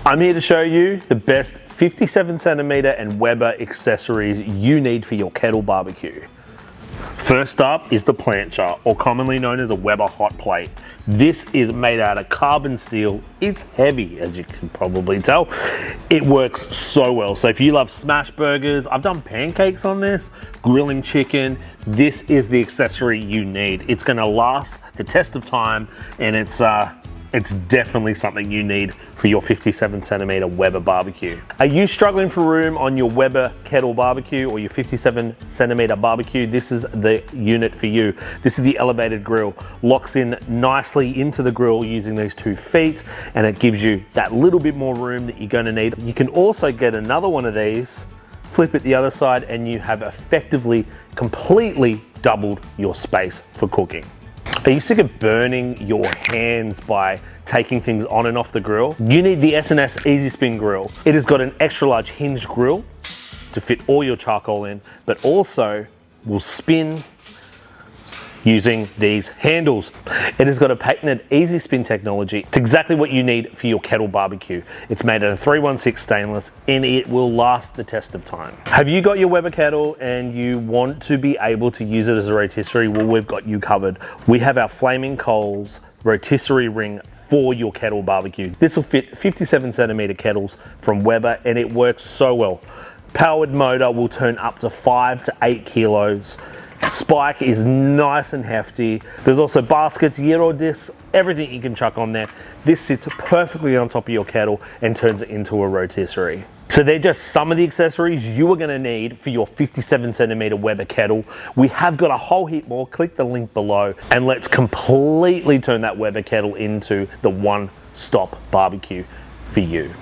I'm here to show you the best 57 centimeter and Weber accessories you need for your kettle barbecue. First up is the Plancha, or commonly known as a Weber hot plate. This is made out of carbon steel. It's heavy, as you can probably tell. It works so well. So if you love smash burgers, I've done pancakes on this, grilling chicken, this is the accessory you need. It's gonna last the test of time, and it's definitely something you need for your 57 centimeter Weber barbecue. Are you struggling for room on your Weber kettle barbecue or your 57 centimeter barbecue? This is the unit for you. This is the elevated grill. Locks in nicely into the grill using these 2 feet, and it gives you that little bit more room that you're gonna need. You can also get another one of these, flip it the other side, and you have effectively completely doubled your space for cooking. Are you sick of burning your hands by taking things on and off the grill? You need the S&S EasySpin grill. It has got an extra large hinged grill to fit all your charcoal in, but also will spin using these handles. It has got a patented EasySpin technology. It's exactly what you need for your kettle barbecue. It's made out of 316 stainless, and it will last the test of time. Have you got your Weber kettle and you want to be able to use it as a rotisserie? Well, we've got you covered. We have our Flaming Coals rotisserie ring for your kettle barbecue. This will fit 57 centimeter kettles from Weber, and it works so well. Powered motor will turn up to 5 to 8 kilos. Spike is nice and hefty. There's also baskets, gyro discs, everything you can chuck on there. This sits perfectly on top of your kettle and turns it into a rotisserie. So they're just some of the accessories you are gonna need for your 57 centimeter Weber kettle. We have got a whole heap more. Click the link below and let's completely turn that Weber kettle into the one-stop barbecue for you.